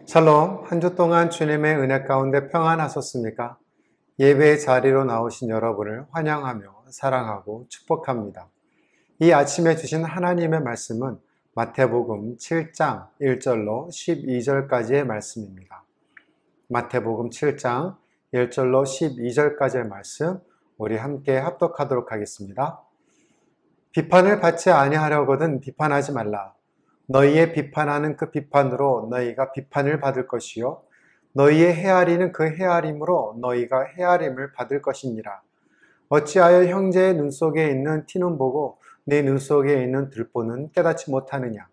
샬롬, 한 주 동안 주님의 은혜 가운데 평안하셨습니까? 예배의 자리로 나오신 여러분을 환영하며 사랑하고 축복합니다. 이 아침에 주신 하나님의 말씀은 마태복음 7장 1절로 12절까지의 말씀입니다. 마태복음 7장 1절로 12절까지의 말씀, 우리 함께 합독하도록 하겠습니다. 비판을 받지 아니하려거든 비판하지 말라. 너희의 비판하는 그 비판으로 너희가 비판을 받을 것이요 너희의 헤아리는 그 헤아림으로 너희가 헤아림을 받을 것이니라. 어찌하여 형제의 눈 속에 있는 티는 보고 내 눈 속에 있는 들보는 깨닫지 못하느냐.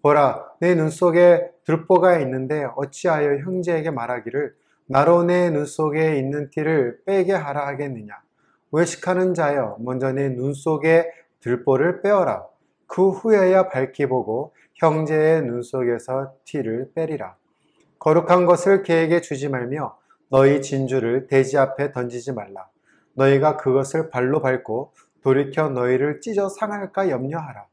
보라, 내 눈 속에 들보가 있는데 어찌하여 형제에게 말하기를 나로 내 눈 속에 있는 티를 빼게 하라 하겠느냐. 외식하는 자여, 먼저 내 눈 속에 들보를 빼어라. 그 후에야 밝히 보고 형제의 눈 속에서 티를 빼리라. 거룩한 것을 개에게 주지 말며 너희 진주를 돼지 앞에 던지지 말라. 너희가 그것을 발로 밟고 돌이켜 너희를 찢어 상할까 염려하라.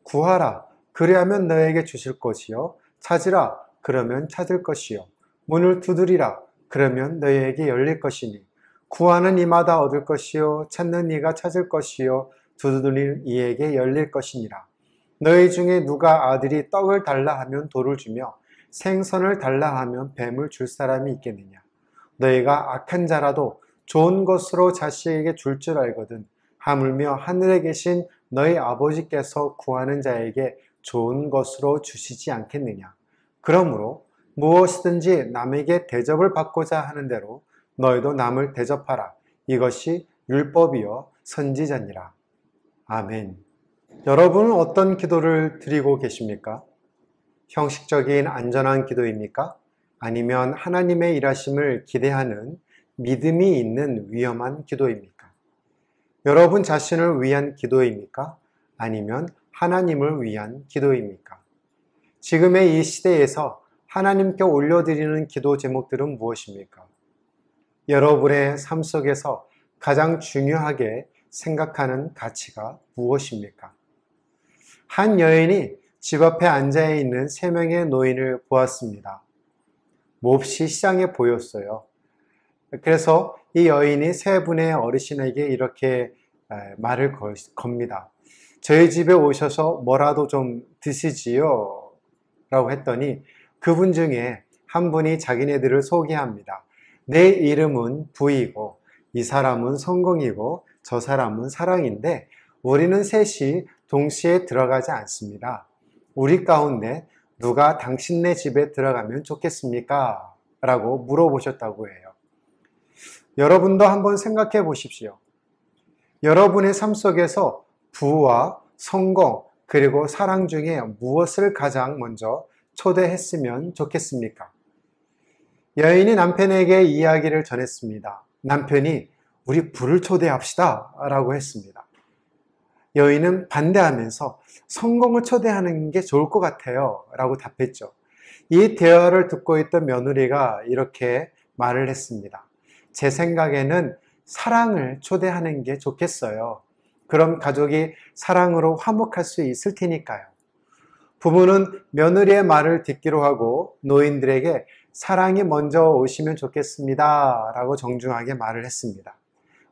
구하라. 그리하면 너희에게 주실 것이요. 찾으라. 그러면 찾을 것이요. 문을 두드리라. 그러면 너희에게 열릴 것이니. 구하는 이마다 얻을 것이요. 찾는 이가 찾을 것이요. 두드리는 이에게 열릴 것이니라. 너희 중에 누가 아들이 떡을 달라 하면 돌을 주며 생선을 달라 하면 뱀을 줄 사람이 있겠느냐. 너희가 악한 자라도 좋은 것으로 자식에게 줄 줄 알거든 하물며 하늘에 계신 너희 아버지께서 구하는 자에게 좋은 것으로 주시지 않겠느냐. 그러므로 무엇이든지 남에게 대접을 받고자 하는 대로 너희도 남을 대접하라. 이것이 율법이요 선지자니라. 아멘. 여러분은 어떤 기도를 드리고 계십니까? 형식적인 안전한 기도입니까? 아니면 하나님의 일하심을 기대하는 믿음이 있는 위험한 기도입니까? 여러분 자신을 위한 기도입니까? 아니면 하나님을 위한 기도입니까? 지금의 이 시대에서 하나님께 올려드리는 기도 제목들은 무엇입니까? 여러분의 삶 속에서 가장 중요하게 생각하는 가치가 무엇입니까? 한 여인이 집 앞에 앉아있는 3명의 노인을 보았습니다. 몹시 시장해 보였어요. 그래서 이 여인이 3분의 어르신에게 이렇게 말을 겁니다. 저희 집에 오셔서 뭐라도 좀 드시지요? 라고 했더니 그분 중에 한 분이 자기네들을 소개합니다. 내 이름은 부이고 이 사람은 성공이고 저 사람은 사랑인데 우리는 셋이 동시에 들어가지 않습니다. 우리 가운데 누가 당신네 집에 들어가면 좋겠습니까? 라고 물어보셨다고 해요. 여러분도 한번 생각해 보십시오. 여러분의 삶 속에서 부와 성공 그리고 사랑 중에 무엇을 가장 먼저 초대했으면 좋겠습니까? 여인이 남편에게 이야기를 전했습니다. 남편이 우리 부를 초대합시다 라고 했습니다. 여인은 반대하면서 성공을 초대하는 게 좋을 것 같아요 라고 답했죠. 이 대화를 듣고 있던 며느리가 이렇게 말을 했습니다. 제 생각에는 사랑을 초대하는 게 좋겠어요. 그럼 가족이 사랑으로 화목할 수 있을 테니까요. 부부는 며느리의 말을 듣기로 하고 노인들에게 사랑이 먼저 오시면 좋겠습니다 라고 정중하게 말을 했습니다.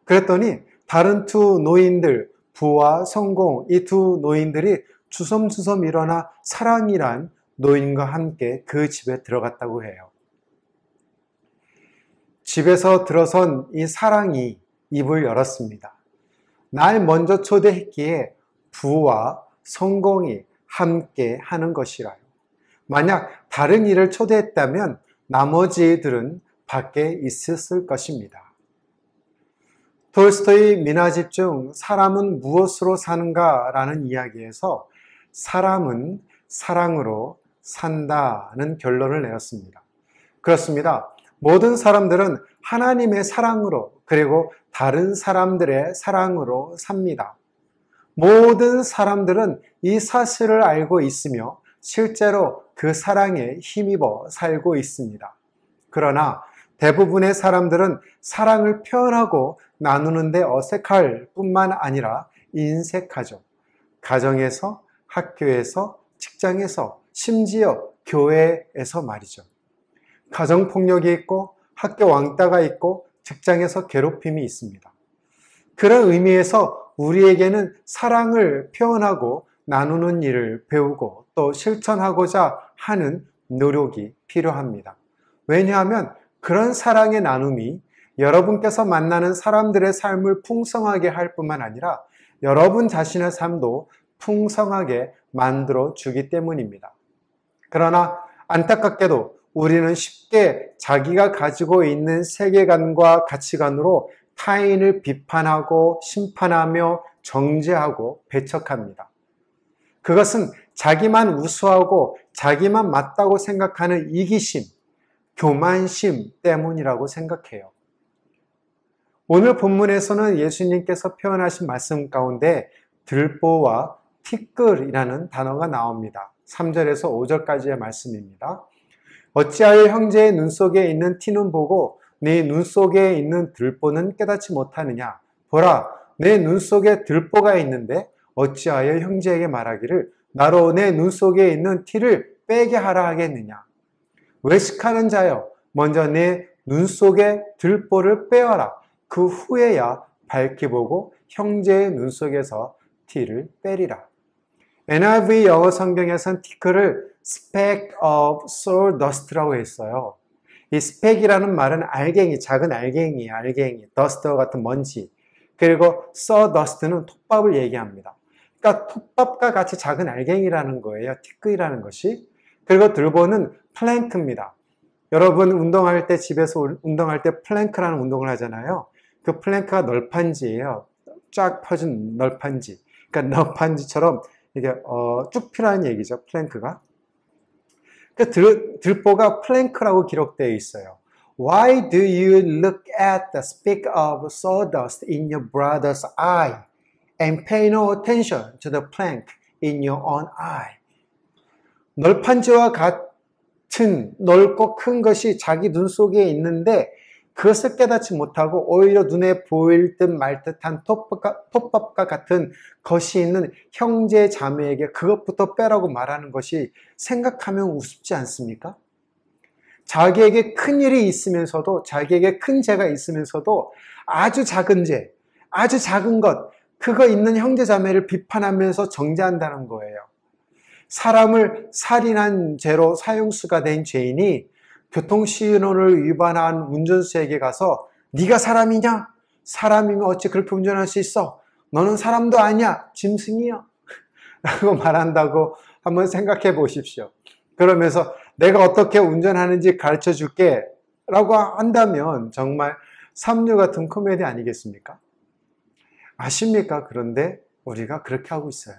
그랬더니 다른 두 노인들, 부와 성공, 이 두 노인들이 주섬주섬 일어나 사랑이란 노인과 함께 그 집에 들어갔다고 해요. 집에서 들어선 이 사랑이 입을 열었습니다. 날 먼저 초대했기에 부와 성공이 함께 하는 것이라요. 만약 다른 일을 초대했다면 나머지들은 밖에 있었을 것입니다. 톨스토이 미나집 중 사람은 무엇으로 사는가 라는 이야기에서 사람은 사랑으로 산다는 결론을 내렸습니다. 그렇습니다. 모든 사람들은 하나님의 사랑으로 그리고 다른 사람들의 사랑으로 삽니다. 모든 사람들은 이 사실을 알고 있으며 실제로 그 사랑에 힘입어 살고 있습니다. 그러나 대부분의 사람들은 사랑을 표현하고 나누는데 어색할 뿐만 아니라 인색하죠. 가정에서, 학교에서, 직장에서, 심지어 교회에서 말이죠. 가정폭력이 있고 학교 왕따가 있고 직장에서 괴롭힘이 있습니다. 그런 의미에서 우리에게는 사랑을 표현하고 나누는 일을 배우고 또 실천하고자 하는 노력이 필요합니다. 왜냐하면 그런 사랑의 나눔이 여러분께서 만나는 사람들의 삶을 풍성하게 할 뿐만 아니라 여러분 자신의 삶도 풍성하게 만들어 주기 때문입니다. 그러나 안타깝게도 우리는 쉽게 자기가 가지고 있는 세계관과 가치관으로 타인을 비판하고 심판하며 정죄하고 배척합니다. 그것은 자기만 우수하고 자기만 맞다고 생각하는 이기심, 교만심 때문이라고 생각해요. 오늘 본문에서는 예수님께서 표현하신 말씀 가운데 들보와 티끌이라는 단어가 나옵니다. 3절에서 5절까지의 말씀입니다. 어찌하여 형제의 눈 속에 있는 티는 보고 네 눈 속에 있는 들보는 깨닫지 못하느냐? 보라, 내 눈 속에 들보가 있는데 어찌하여 형제에게 말하기를 나로 내 눈 속에 있는 티를 빼게 하라 하겠느냐? 외식하는 자여, 먼저 내 눈 속에 들보를 빼어라. 그 후에야 밝히 보고 형제의 눈 속에서 티를 빼리라. NIV 영어 성경에서는 티끌을 speck of sawdust라고 했어요. 이 speck이라는 말은 알갱이, 작은 알갱이, dust와 같은 먼지. 그리고 sawdust는 톱밥을 얘기합니다. 그러니까 톱밥과 같이 작은 알갱이라는 거예요. 티끌이라는 것이. 그리고 들보는 플랭크입니다. 여러분 운동할 때 집에서 운동할 때 플랭크라는 운동을 하잖아요. 그 플랭크가 널판지예요. 쫙 펴진 널판지. 그러니까 널판지처럼 이게 쭉 펴라는 얘기죠. 플랭크가. 그 들보가 플랭크라고 기록되어 있어요. Why do you look at the speck of sawdust in your brother's eye and pay no attention to the plank in your own eye? 널판지와 같은 넓고 큰 것이 자기 눈 속에 있는데 그것을 깨닫지 못하고 오히려 눈에 보일 듯 말 듯한 톱밥과 같은 것이 있는 형제 자매에게 그것부터 빼라고 말하는 것이 생각하면 우습지 않습니까? 자기에게 큰 일이 있으면서도 자기에게 큰 죄가 있으면서도 아주 작은 죄, 아주 작은 것, 그거 있는 형제 자매를 비판하면서 정죄한다는 거예요. 사람을 살인한 죄로 사형수가 된 죄인이 교통신호를 위반한 운전수에게 가서 네가 사람이냐? 사람이면 어찌 그렇게 운전할 수 있어? 너는 사람도 아니야. 짐승이야. 라고 말한다고 한번 생각해 보십시오. 그러면서 내가 어떻게 운전하는지 가르쳐 줄게 라고 한다면 정말 삼류 같은 코미디 아니겠습니까? 아십니까? 그런데 우리가 그렇게 하고 있어요.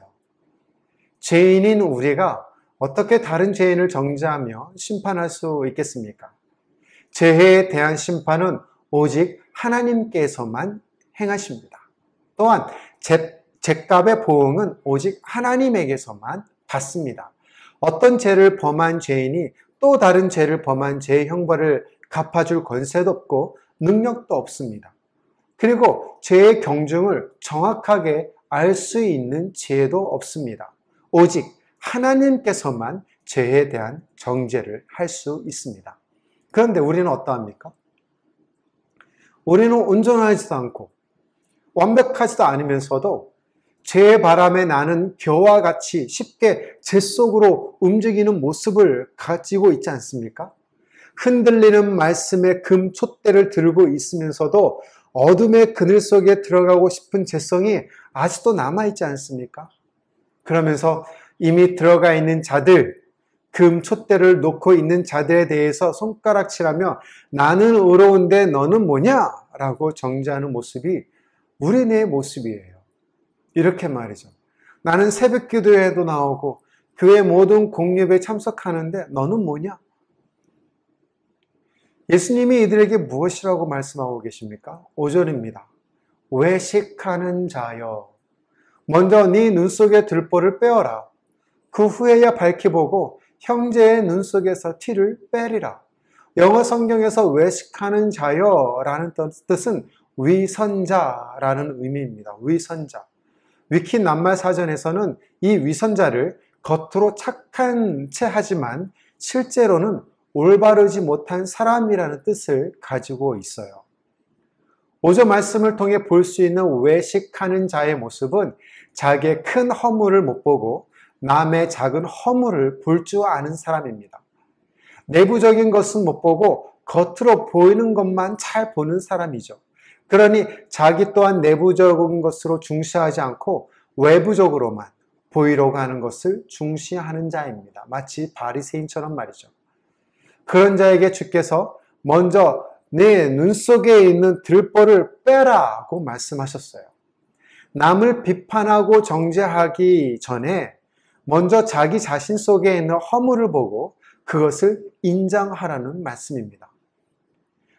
죄인인 우리가 어떻게 다른 죄인을 정죄하며 심판할 수 있겠습니까? 죄에 대한 심판은 오직 하나님께서만 행하십니다. 또한 죄값의 보응은 오직 하나님에게서만 받습니다. 어떤 죄를 범한 죄인이 또 다른 죄를 범한 죄의 형벌을 갚아줄 권세도 없고 능력도 없습니다. 그리고 죄의 경중을 정확하게 알 수 있는 지혜도 없습니다. 오직 하나님께서만 죄에 대한 정죄를 할 수 있습니다. 그런데 우리는 어떠합니까? 우리는 온전하지도 않고 완벽하지도 않으면서도 죄의 바람에 나는 겨와 같이 쉽게 죄 속으로 움직이는 모습을 가지고 있지 않습니까? 흔들리는 말씀의 금 촛대를 들고 있으면서도 어둠의 그늘 속에 들어가고 싶은 죄성이 아직도 남아있지 않습니까? 그러면서 이미 들어가 있는 자들, 금 촛대를 놓고 있는 자들에 대해서 손가락질하며 나는 의로운데 너는 뭐냐? 라고 정죄하는 모습이 우리네 모습이에요. 이렇게 말이죠. 나는 새벽 기도회에도 나오고 교회 모든 공예배에 참석하는데 너는 뭐냐? 예수님이 이들에게 무엇이라고 말씀하고 계십니까? 5절입니다. 외식하는 자여, 먼저 네 눈 속의 들보를 빼어라. 그 후에야 밝히 보고 형제의 눈 속에서 티를 빼리라. 영어 성경에서 외식하는 자여라는 뜻은 위선자라는 의미입니다. 위선자. 위키 낱말 사전에서는 이 위선자를 겉으로 착한 채 하지만 실제로는 올바르지 못한 사람이라는 뜻을 가지고 있어요. 5절 말씀을 통해 볼 수 있는 외식하는 자의 모습은 자기의 큰 허물을 못 보고 남의 작은 허물을 볼 줄 아는 사람입니다. 내부적인 것은 못 보고 겉으로 보이는 것만 잘 보는 사람이죠. 그러니 자기 또한 내부적인 것으로 중시하지 않고 외부적으로만 보이려고 하는 것을 중시하는 자입니다. 마치 바리새인처럼 말이죠. 그런 자에게 주께서 먼저 내 눈 속에 있는 들보를 빼라고 말씀하셨어요. 남을 비판하고 정죄하기 전에 먼저 자기 자신 속에 있는 허물을 보고 그것을 인정하라는 말씀입니다.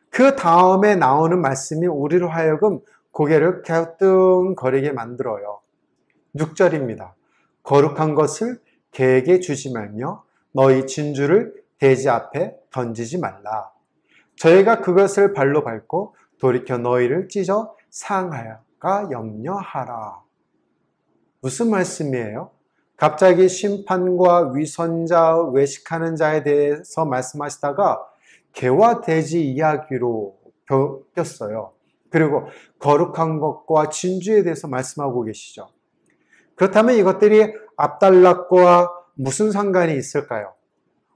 그 다음에 나오는 말씀이 우리로 하여금 고개를 갸우뚱거리게 만들어요. 6절입니다. 거룩한 것을 개에게 주지 말며 너희 진주를 돼지 앞에 던지지 말라. 저희가 그것을 발로 밟고 돌이켜 너희를 찢어 상할까 염려하라. 무슨 말씀이에요? 갑자기 심판과 위선자, 외식하는 자에 대해서 말씀하시다가 개와 돼지 이야기로 바뀌었어요. 그리고 거룩한 것과 진주에 대해서 말씀하고 계시죠. 그렇다면 이것들이 압달락과 무슨 상관이 있을까요?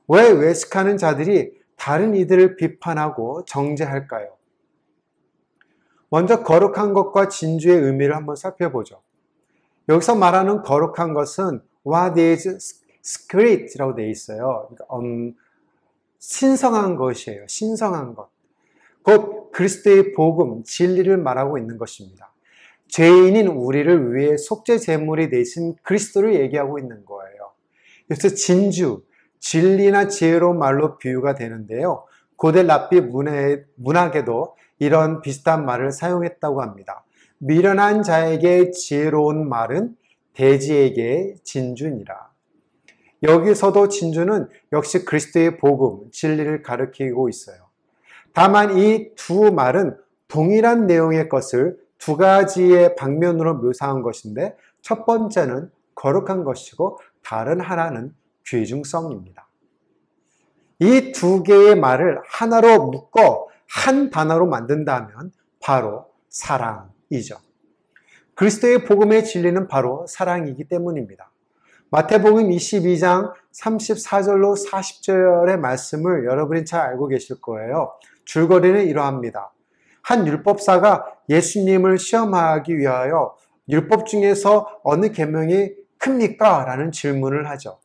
왜 외식하는 자들이 다른 이들을 비판하고 정죄할까요? 먼저 거룩한 것과 진주의 의미를 한번 살펴보죠. 여기서 말하는 거룩한 것은 what is sacred라고 되어 있어요. 신성한 것이에요. 신성한 것. 곧 그리스도의 복음, 진리를 말하고 있는 것입니다. 죄인인 우리를 위해 속죄 제물이 되신 그리스도를 얘기하고 있는 거예요. 여기서 진주, 진리나 지혜로운 말로 비유가 되는데요. 고대 랍비 문학에도 이런 비슷한 말을 사용했다고 합니다. 미련한 자에게 지혜로운 말은 돼지에게 진주니라. 여기서도 진주는 역시 그리스도의 복음, 진리를 가리키고 있어요. 다만 이 두 말은 동일한 내용의 것을 두 가지의 방면으로 묘사한 것인데 첫 번째는 거룩한 것이고 다른 하나는 귀중성입니다. 이 두 개의 말을 하나로 묶어 한 단어로 만든다면 바로 사랑이죠. 그리스도의 복음의 진리는 바로 사랑이기 때문입니다. 마태복음 22장 34절로 40절의 말씀을 여러분이 잘 알고 계실 거예요. 줄거리는 이러합니다. 한 율법사가 예수님을 시험하기 위하여 율법 중에서 어느 계명이 큽니까? 라는 질문을 하죠.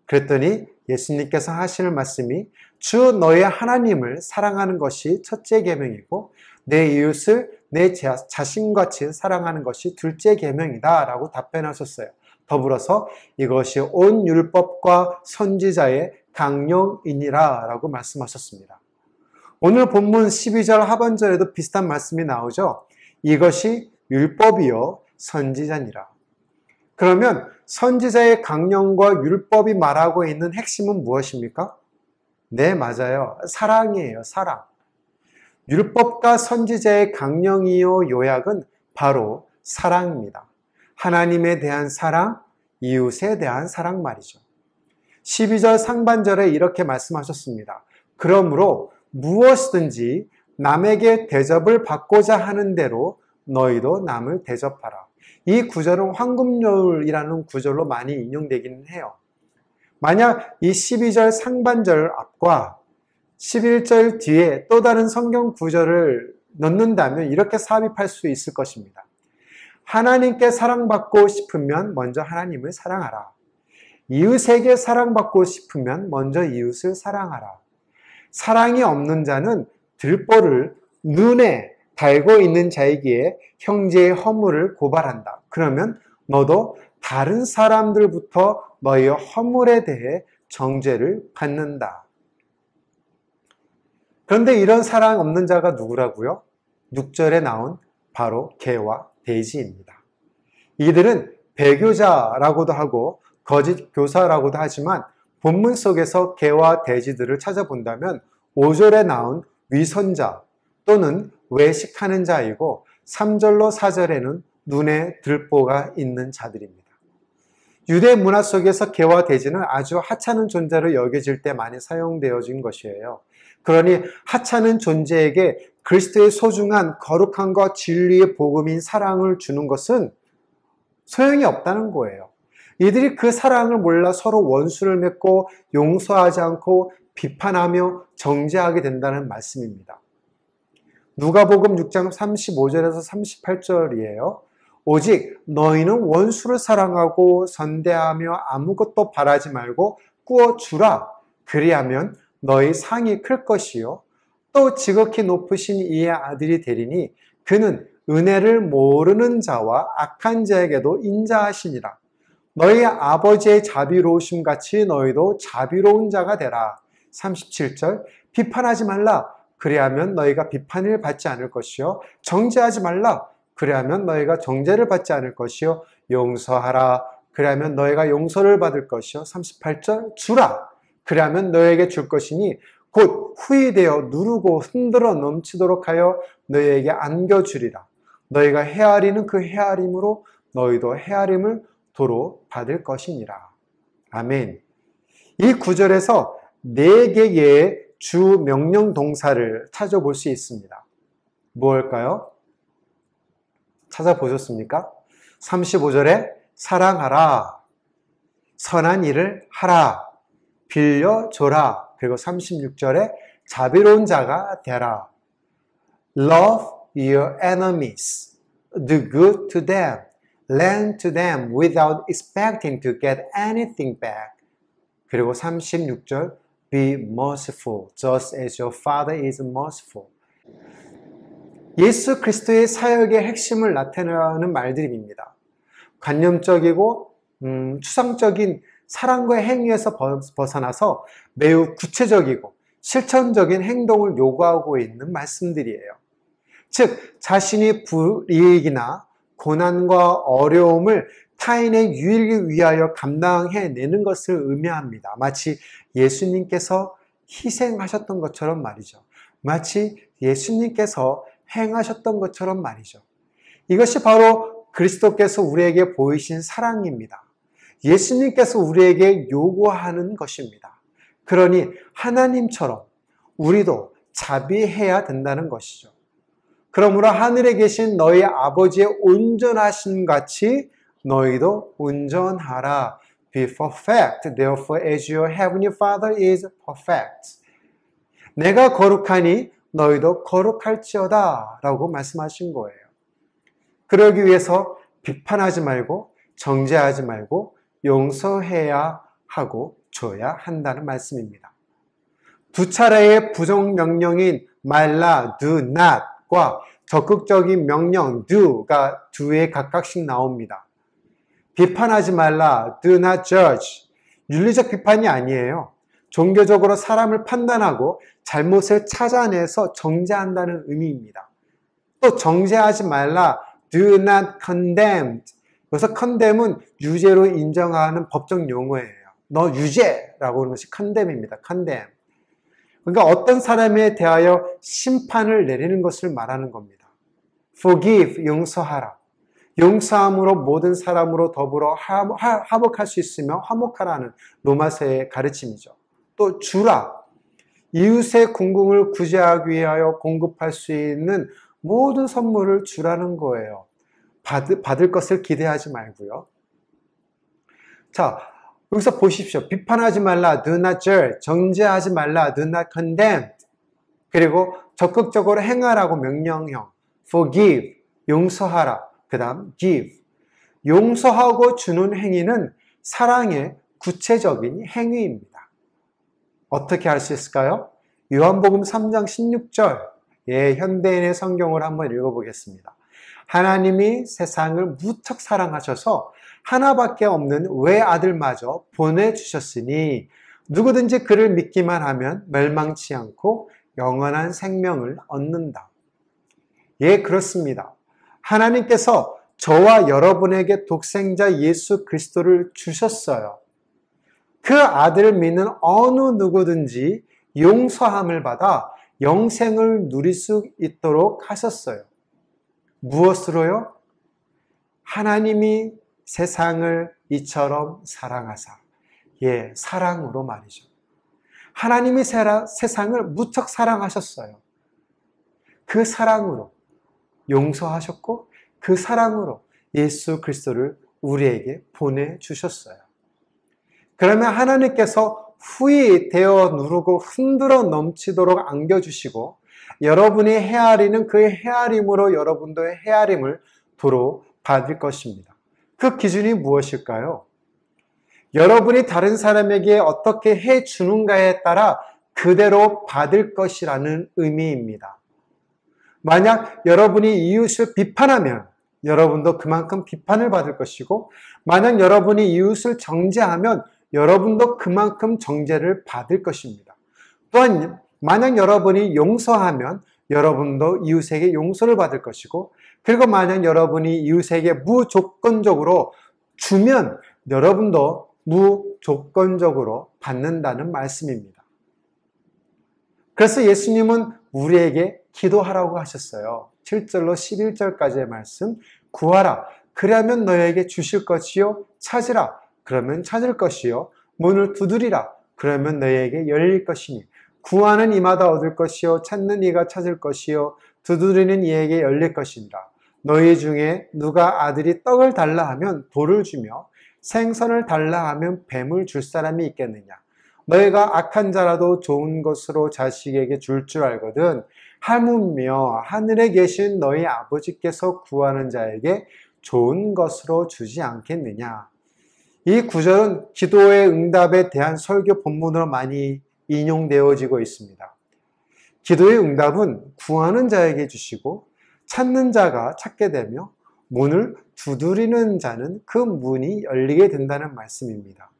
그랬더니 예수님께서 하시는 말씀이 주 너의 하나님을 사랑하는 것이 첫째 계명이고 내 이웃을 내 자신같이 사랑하는 것이 둘째 계명이다 라고 답변하셨어요. 더불어서 이것이 온 율법과 선지자의 강령이니라 라고 말씀하셨습니다. 오늘 본문 12절 하반절에도 비슷한 말씀이 나오죠. 이것이 율법이요 선지자니라. 그러면 선지자의 강령과 율법이 말하고 있는 핵심은 무엇입니까? 네, 맞아요. 사랑이에요. 사랑. 율법과 선지자의 강령이요 요약은 바로 사랑입니다. 하나님에 대한 사랑, 이웃에 대한 사랑 말이죠. 12절 상반절에 이렇게 말씀하셨습니다. 그러므로 무엇이든지 남에게 대접을 받고자 하는 대로 너희도 남을 대접하라. 이 구절은 황금률이라는 구절로 많이 인용되기는 해요. 만약 이 12절 상반절 앞과 11절 뒤에 또 다른 성경 구절을 넣는다면 이렇게 삽입할 수 있을 것입니다. 하나님께 사랑받고 싶으면 먼저 하나님을 사랑하라. 이웃에게 사랑받고 싶으면 먼저 이웃을 사랑하라. 사랑이 없는 자는 들보를 눈에 달고 있는 자에게 형제의 허물을 고발한다. 그러면 너도 다른 사람들부터 너의 허물에 대해 정죄를 받는다. 그런데 이런 사랑 없는 자가 누구라고요? 6절에 나온 바로 개와 돼지입니다. 이들은 배교자라고도 하고 거짓 교사라고도 하지만 본문 속에서 개와 돼지들을 찾아본다면 5절에 나온 위선자 또는 외식하는 자이고 3절로 4절에는 눈에 들보가 있는 자들입니다. 유대 문화 속에서 개와 돼지는 아주 하찮은 존재로 여겨질 때 많이 사용되어진 것이에요. 그러니 하찮은 존재에게 그리스도의 소중한 거룩함과 진리의 복음인 사랑을 주는 것은 소용이 없다는 거예요. 이들이 그 사랑을 몰라 서로 원수를 맺고 용서하지 않고 비판하며 정죄하게 된다는 말씀입니다. 누가복음 6장 35절에서 38절이에요. 오직 너희는 원수를 사랑하고 선대하며 아무것도 바라지 말고 꾸어주라. 그리하면 너희 상이 클 것이요. 또 지극히 높으신 이의 아들이 되리니 그는 은혜를 모르는 자와 악한 자에게도 인자하시니라. 너희 아버지의 자비로우심 같이 너희도 자비로운 자가 되라. 37절 비판하지 말라. 그리하면 너희가 비판을 받지 않을 것이요. 정죄하지 말라. 그리하면 너희가 정죄를 받지 않을 것이요. 용서하라. 그리하면 너희가 용서를 받을 것이요. 38절 주라. 그리하면 너희에게 줄 것이니 곧 후이되어 누르고 흔들어 넘치도록 하여 너희에게 안겨주리라. 너희가 헤아리는 그 헤아림으로 너희도 헤아림을 도로 받을 것이니라. 아멘. 이 구절에서 4개의 주 명령 동사를 찾아볼 수 있습니다. 무엇일까요? 찾아보셨습니까? 35절에 사랑하라, 선한 일을 하라, 빌려줘라. 그리고 36절에 자비로운 자가 되라. Love your enemies, do good to them, lend to them without expecting to get anything back. 그리고 36절 Be merciful, just as your Father is merciful. 예수 그리스도의 사역의 핵심을 나타내는 말들입니다. 관념적이고 추상적인 사랑과의 행위에서 벗어나서 매우 구체적이고 실천적인 행동을 요구하고 있는 말씀들이에요. 즉, 자신이 불이익이나 고난과 어려움을 타인의 유익을 위하여 감당해내는 것을 의미합니다. 마치 예수님께서 희생하셨던 것처럼 말이죠. 마치 예수님께서 행하셨던 것처럼 말이죠. 이것이 바로 그리스도께서 우리에게 보이신 사랑입니다. 예수님께서 우리에게 요구하는 것입니다. 그러니 하나님처럼 우리도 자비해야 된다는 것이죠. 그러므로 하늘에 계신 너희 아버지의 온전하심 같이 너희도 온전하라. Be perfect, therefore as your heavenly Father is perfect. 내가 거룩하니 너희도 거룩할지어다 라고 말씀하신 거예요. 그러기 위해서 비판하지 말고 정죄하지 말고 용서해야 하고 줘야 한다는 말씀입니다. 두 차례의 부정명령인 말라, do not과 적극적인 명령, do가 두 회 각각씩 나옵니다. 비판하지 말라, do not judge. 윤리적 비판이 아니에요. 종교적으로 사람을 판단하고 잘못을 찾아내서 정죄한다는 의미입니다. 또 정죄하지 말라, do not condemn. 그래서 condemn은 유죄로 인정하는 법적 용어예요. 너 유죄라고 하는 것이 condemn입니다. condemn. 그러니까 어떤 사람에 대하여 심판을 내리는 것을 말하는 겁니다. forgive, 용서하라. 용서함으로 모든 사람으로 더불어 화목할 수 있으며 화목하라는 로마서의 가르침이죠. 또 주라. 이웃의 궁궁을 구제하기 위하여 공급할 수 있는 모든 선물을 주라는 거예요. 받을 것을 기대하지 말고요. 자, 여기서 보십시오. 비판하지 말라, do not judge. 정죄하지 말라, do not condemn. 그리고 적극적으로 행하라고 명령형. forgive, 용서하라. 그 다음 give. 용서하고 주는 행위는 사랑의 구체적인 행위입니다. 어떻게 할 수 있을까요? 요한복음 3장 16절. 현대인의 성경을 한번 읽어보겠습니다. 하나님이 세상을 무척 사랑하셔서 하나밖에 없는 외아들마저 보내주셨으니 누구든지 그를 믿기만 하면 멸망치 않고 영원한 생명을 얻는다. 예, 그렇습니다. 하나님께서 저와 여러분에게 독생자 예수 그리스도를 주셨어요. 그 아들을 믿는 어느 누구든지 용서함을 받아 영생을 누릴 수 있도록 하셨어요. 무엇으로요? 하나님이 세상을 이처럼 사랑하사. 예, 사랑으로 말이죠. 하나님이 세상을 무척 사랑하셨어요. 그 사랑으로 용서하셨고 그 사랑으로 예수 그리스도를 우리에게 보내주셨어요. 그러면 하나님께서 후히 되어 누르고 흔들어 넘치도록 안겨주시고 여러분이 헤아리는 그 헤아림으로 여러분도의 헤아림을 도로 받을 것입니다. 그 기준이 무엇일까요? 여러분이 다른 사람에게 어떻게 해주는가에 따라 그대로 받을 것이라는 의미입니다. 만약 여러분이 이웃을 비판하면 여러분도 그만큼 비판을 받을 것이고, 만약 여러분이 이웃을 정죄하면 여러분도 그만큼 정죄를 받을 것입니다. 또한 만약 여러분이 용서하면 여러분도 이웃에게 용서를 받을 것이고, 그리고 만약 여러분이 이웃에게 무조건적으로 주면 여러분도 무조건적으로 받는다는 말씀입니다. 그래서 예수님은 우리에게 기도하라고 하셨어요. 7절로 11절까지의 말씀, 구하라 그리하면 너에게 주실 것이요, 찾으라 그러면 찾을 것이요, 문을 두드리라 그러면 너에게 열릴 것이니, 구하는 이마다 얻을 것이요, 찾는 이가 찾을 것이요, 두드리는 이에게 열릴 것이니라. 너희 중에 누가 아들이 떡을 달라 하면 돌을 주며 생선을 달라 하면 뱀을 줄 사람이 있겠느냐. 너희가 악한 자라도 좋은 것으로 자식에게 줄 줄 알거든 하물며 하늘에 계신 너희 아버지께서 구하는 자에게 좋은 것으로 주지 않겠느냐. 이 구절은 기도의 응답에 대한 설교 본문으로 많이 인용되어지고 있습니다. 기도의 응답은 구하는 자에게 주시고 찾는 자가 찾게 되며 문을 두드리는 자는 그 문이 열리게 된다는 말씀입니다.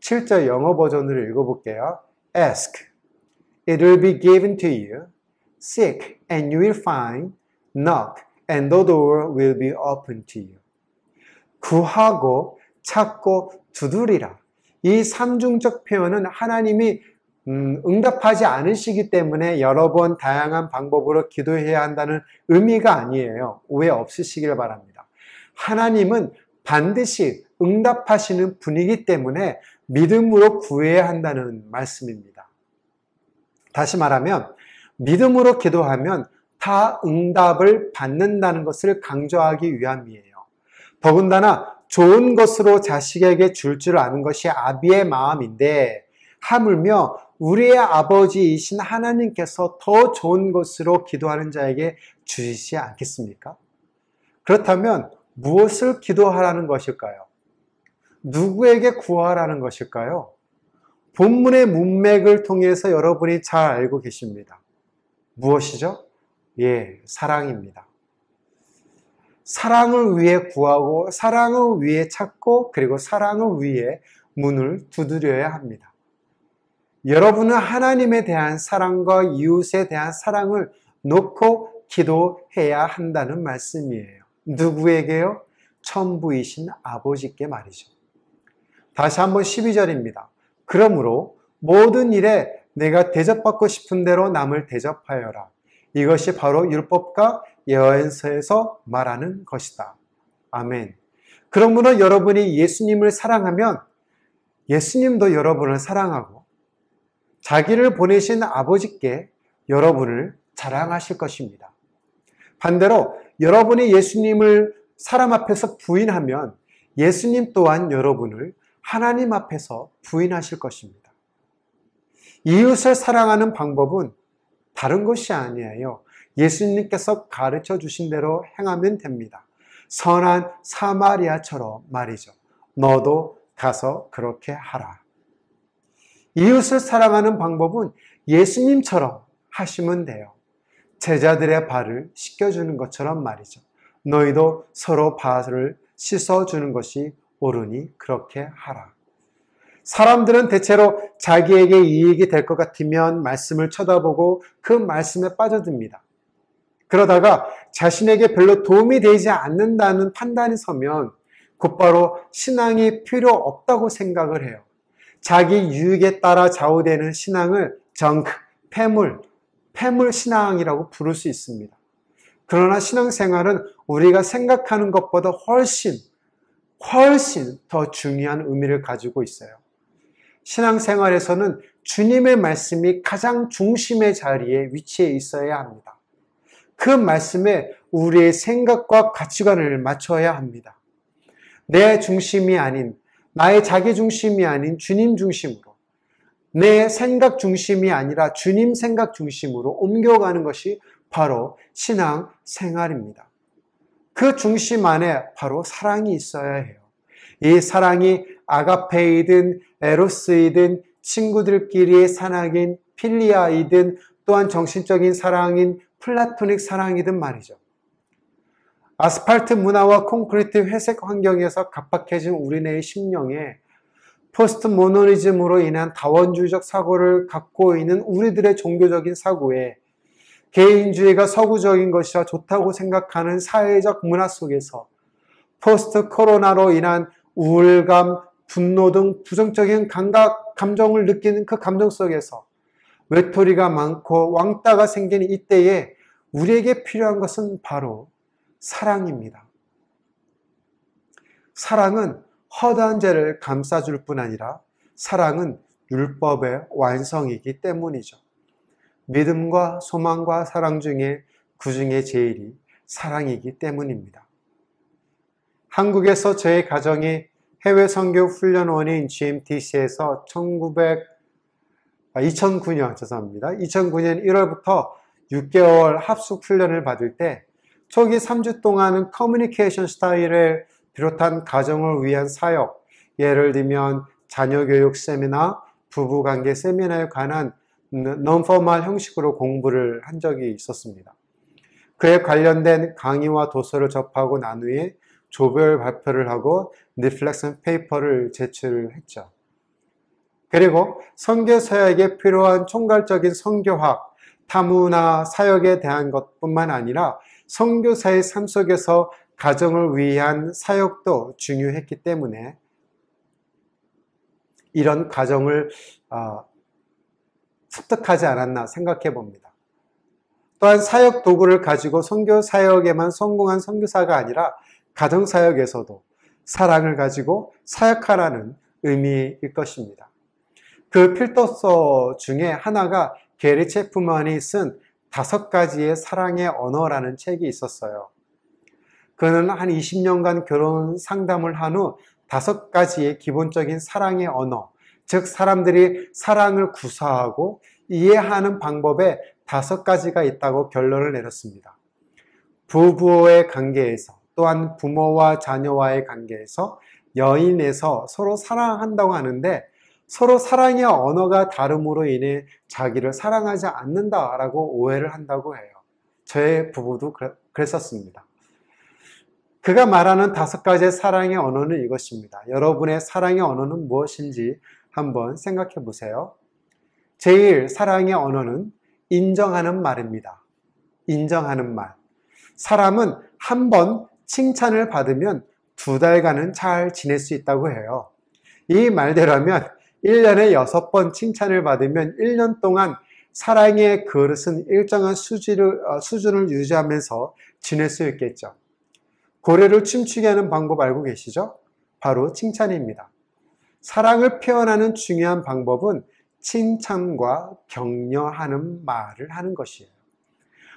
7절 영어 버전으로 읽어볼게요. Ask, it will be given to you. Seek, and you will find. Knock, and the door will be opened to you. 구하고 찾고 두드리라. 이 삼중적 표현은 하나님이 응답하지 않으시기 때문에 여러 번 다양한 방법으로 기도해야 한다는 의미가 아니에요. 오해 없으시길 바랍니다. 하나님은 반드시 응답하시는 분이기 때문에 믿음으로 구해야 한다는 말씀입니다. 다시 말하면 믿음으로 기도하면 다 응답을 받는다는 것을 강조하기 위함이에요. 더군다나 좋은 것으로 자식에게 줄 줄 아는 것이 아비의 마음인데, 하물며 우리의 아버지이신 하나님께서 더 좋은 것으로 기도하는 자에게 주시지 않겠습니까? 그렇다면 무엇을 기도하라는 것일까요? 누구에게 구하라는 것일까요? 본문의 문맥을 통해서 여러분이 잘 알고 계십니다. 무엇이죠? 예, 사랑입니다. 사랑을 위해 구하고 사랑을 위해 찾고 그리고 사랑을 위해 문을 두드려야 합니다. 여러분은 하나님에 대한 사랑과 이웃에 대한 사랑을 놓고 기도해야 한다는 말씀이에요. 누구에게요? 천부이신 아버지께 말이죠. 다시 한번 12절입니다. 그러므로 모든 일에 내가 대접받고 싶은 대로 남을 대접하여라. 이것이 바로 율법과 예언서에서 말하는 것이다. 아멘. 그러므로 여러분이 예수님을 사랑하면 예수님도 여러분을 사랑하고 자기를 보내신 아버지께 여러분을 자랑하실 것입니다. 반대로 여러분이 예수님을 사람 앞에서 부인하면 예수님 또한 여러분을 하나님 앞에서 부인하실 것입니다. 이웃을 사랑하는 방법은 다른 것이 아니에요. 예수님께서 가르쳐 주신 대로 행하면 됩니다. 선한 사마리아처럼 말이죠. 너도 가서 그렇게 하라. 이웃을 사랑하는 방법은 예수님처럼 하시면 돼요. 제자들의 발을 씻겨주는 것처럼 말이죠. 너희도 서로 발을 씻어주는 것이 옳으니 그렇게 하라. 사람들은 대체로 자기에게 이익이 될 것 같으면 말씀을 쳐다보고 그 말씀에 빠져듭니다. 그러다가 자신에게 별로 도움이 되지 않는다는 판단이 서면 곧바로 신앙이 필요 없다고 생각을 해요. 자기 유익에 따라 좌우되는 신앙을 정크, 폐물 신앙이라고 부를 수 있습니다. 그러나 신앙생활은 우리가 생각하는 것보다 훨씬 훨씬 더 중요한 의미를 가지고 있어요. 신앙생활에서는 주님의 말씀이 가장 중심의 자리에 위치해 있어야 합니다. 그 말씀에 우리의 생각과 가치관을 맞춰야 합니다. 내 중심이 아닌, 나의 자기 중심이 아닌 주님 중심으로, 내 생각 중심이 아니라 주님 생각 중심으로 옮겨가는 것이 바로 신앙생활입니다. 그 중심 안에 바로 사랑이 있어야 해요. 이 사랑이 아가페이든 에로스이든 친구들끼리의 사랑인 필리아이든 또한 정신적인 사랑인 플라토닉 사랑이든 말이죠. 아스팔트 문화와 콘크리트 회색 환경에서 각박해진 우리네의 심령에 포스트 모더니즘으로 인한 다원주의적 사고를 갖고 있는 우리들의 종교적인 사고에 개인주의가 서구적인 것이라 좋다고 생각하는 사회적 문화 속에서 포스트 코로나로 인한 우울감, 분노 등 부정적인 감정을 느끼는 그 감정 속에서 외톨이가 많고 왕따가 생기는 이때에 우리에게 필요한 것은 바로 사랑입니다. 사랑은 허다한 죄를 감싸줄 뿐 아니라 사랑은 율법의 완성이기 때문이죠. 믿음과 소망과 사랑 중에 그중에 제일이 사랑이기 때문입니다. 한국에서 저희 가정이 해외 선교 훈련원인 GMTC에서 2009년 1월부터 6개월 합숙 훈련을 받을 때 초기 3주 동안은 커뮤니케이션 스타일을 비롯한 가정을 위한 사역, 예를 들면 자녀교육 세미나, 부부관계 세미나에 관한 non-formal 형식으로 공부를 한 적이 있었습니다. 그에 관련된 강의와 도서를 접하고 난 후에 조별 발표를 하고 리플렉션 페이퍼를 제출했죠. 그리고 선교 사역에 필요한 총괄적인 선교학, 타무나 사역에 대한 것뿐만 아니라 선교사의 삶 속에서 가정을 위한 사역도 중요했기 때문에 이런 가정을 습득하지 않았나 생각해 봅니다. 또한 사역 도구를 가지고 선교 사역에만 성공한 선교사가 아니라 가정 사역에서도 사랑을 가지고 사역하라는 의미일 것입니다. 그 필독서 중에 하나가 게리 체프만이 쓴 5가지의 사랑의 언어라는 책이 있었어요. 그는 한 20년간 결혼 상담을 한 후 5가지의 기본적인 사랑의 언어, 즉 사람들이 사랑을 구사하고 이해하는 방법에 5가지가 있다고 결론을 내렸습니다. 부부의 관계에서, 또한 부모와 자녀와의 관계에서, 여인에서 서로 사랑한다고 하는데 서로 사랑의 언어가 다름으로 인해 자기를 사랑하지 않는다라고 오해를 한다고 해요. 저의 부부도 그랬었습니다. 그가 말하는 5가지의 사랑의 언어는 이것입니다. 여러분의 사랑의 언어는 무엇인지 한번 생각해 보세요. 제일 사랑의 언어는 인정하는 말입니다. 인정하는 말. 사람은 한 번 칭찬을 받으면 2달간은 잘 지낼 수 있다고 해요. 이 말대로라면 1년에 6번 칭찬을 받으면 1년 동안 사랑의 그릇은 일정한 수준을 유지하면서 지낼 수 있겠죠. 고래를 춤추게 하는 방법 알고 계시죠? 바로 칭찬입니다. 사랑을 표현하는 중요한 방법은 칭찬과 격려하는 말을 하는 것이에요.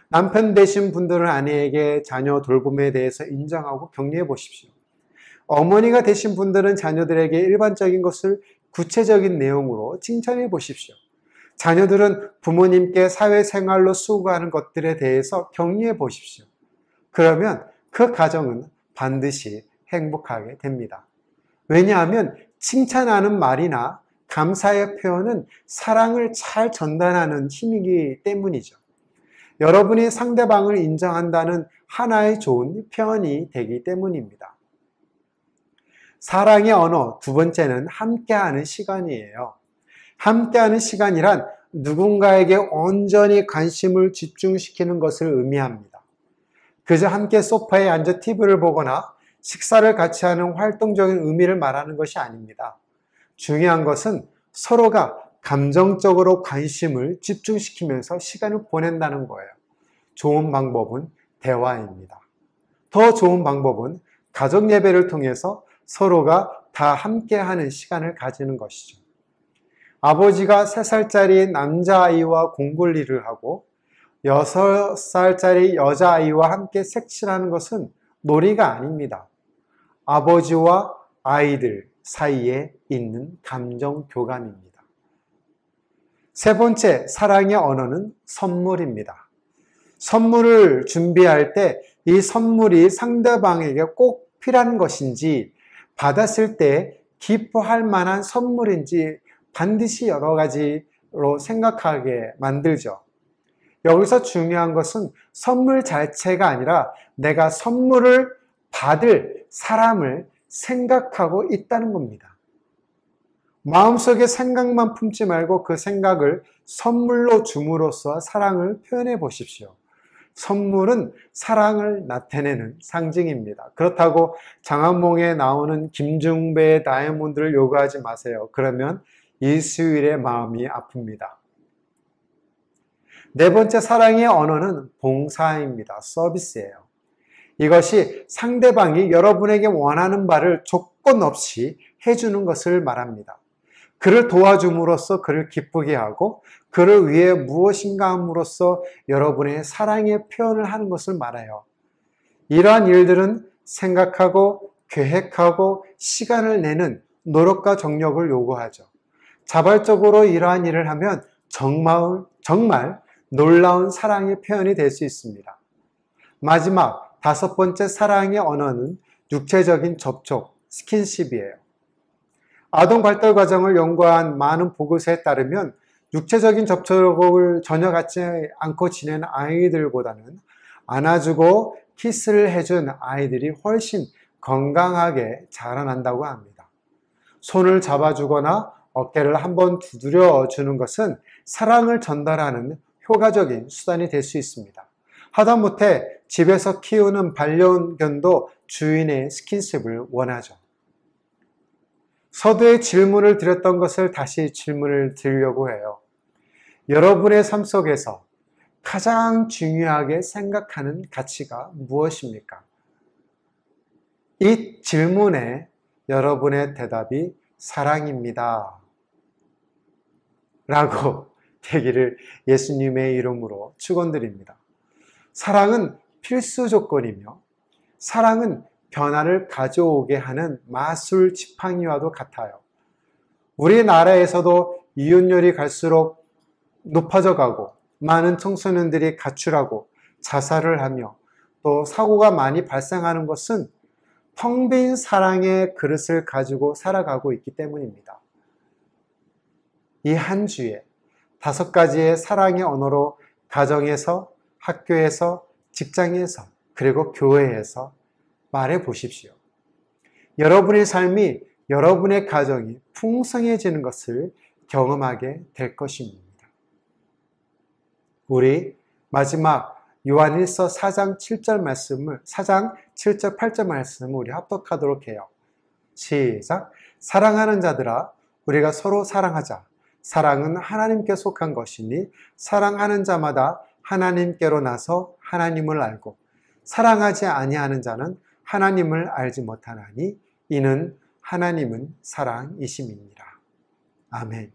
남편 되신 분들은 아내에게 자녀 돌봄에 대해서 인정하고 격려해 보십시오. 어머니가 되신 분들은 자녀들에게 일반적인 것을 구체적인 내용으로 칭찬해 보십시오. 자녀들은 부모님께 사회생활로 수고하는 것들에 대해서 격려해 보십시오. 그러면 그 가정은 반드시 행복하게 됩니다. 왜냐하면 칭찬하는 말이나 감사의 표현은 사랑을 잘 전달하는 힘이기 때문이죠. 여러분이 상대방을 인정한다는 하나의 좋은 표현이 되기 때문입니다. 사랑의 언어 2번째는 함께하는 시간이에요. 함께하는 시간이란 누군가에게 온전히 관심을 집중시키는 것을 의미합니다. 그저 함께 소파에 앉아 TV를 보거나 식사를 같이 하는 활동적인 의미를 말하는 것이 아닙니다. 중요한 것은 서로가 감정적으로 관심을 집중시키면서 시간을 보낸다는 거예요. 좋은 방법은 대화입니다. 더 좋은 방법은 가족 예배를 통해서 서로가 다 함께하는 시간을 가지는 것이죠. 아버지가 3살짜리 남자아이와 공굴리를 하고 6살짜리 여자아이와 함께 색칠하는 것은 놀이가 아닙니다. 아버지와 아이들 사이에 있는 감정 교감입니다. 세 번째, 사랑의 언어는 선물입니다. 선물을 준비할 때 이 선물이 상대방에게 꼭 필요한 것인지, 받았을 때 기뻐할 만한 선물인지 반드시 여러 가지로 생각하게 만들죠. 여기서 중요한 것은 선물 자체가 아니라 내가 선물을 받을 사람을 생각하고 있다는 겁니다. 마음속에 생각만 품지 말고 그 생각을 선물로 줌으로써 사랑을 표현해 보십시오. 선물은 사랑을 나타내는 상징입니다. 그렇다고 장안몽에 나오는 김중배의 다이아몬드를 요구하지 마세요. 그러면 이수일의 마음이 아픕니다. 네 번째, 사랑의 언어는 봉사입니다. 서비스예요. 이것이 상대방이 여러분에게 원하는 바를 조건 없이 해주는 것을 말합니다. 그를 도와줌으로써 그를 기쁘게 하고 그를 위해 무엇인가 함으로써 여러분의 사랑의 표현을 하는 것을 말해요. 이러한 일들은 생각하고 계획하고 시간을 내는 노력과 정력을 요구하죠. 자발적으로 이러한 일을 하면 정말 놀라운 사랑의 표현이 될 수 있습니다. 마지막 5번째, 사랑의 언어는 육체적인 접촉, 스킨십이에요. 아동 발달 과정을 연구한 많은 보고서에 따르면 육체적인 접촉을 전혀 갖지 않고 지내는 아이들보다는 안아주고 키스를 해준 아이들이 훨씬 건강하게 자라난다고 합니다. 손을 잡아주거나 어깨를 한번 두드려 주는 것은 사랑을 전달하는 효과적인 수단이 될 수 있습니다. 하다못해 집에서 키우는 반려견도 주인의 스킨십을 원하죠. 서두에 질문을 드렸던 것을 다시 질문을 드리려고 해요. 여러분의 삶 속에서 가장 중요하게 생각하는 가치가 무엇입니까? 이 질문에 여러분의 대답이 사랑입니다. 라고 되기를 예수님의 이름으로 축원드립니다. 사랑은 필수 조건이며 사랑은 변화를 가져오게 하는 마술 지팡이와도 같아요. 우리나라에서도 이혼율이 갈수록 높아져 가고 많은 청소년들이 가출하고 자살을 하며 또 사고가 많이 발생하는 것은 텅 빈 사랑의 그릇을 가지고 살아가고 있기 때문입니다. 이 한 주에 5가지의 사랑의 언어로 가정에서, 학교에서, 직장에서, 그리고 교회에서 말해 보십시오. 여러분의 삶이, 여러분의 가정이 풍성해지는 것을 경험하게 될 것입니다. 우리 마지막 요한일서 4장 7절 말씀을, 4장 7절 8절 말씀을 우리 합독하도록 해요. 시작. 사랑하는 자들아, 우리가 서로 사랑하자. 사랑은 하나님께 속한 것이니 사랑하는 자마다 하나님께로 나서 하나님을 알고 사랑하지 아니하는 자는 하나님을 알지 못하나니 이는 하나님은 사랑이심이니라. 아멘.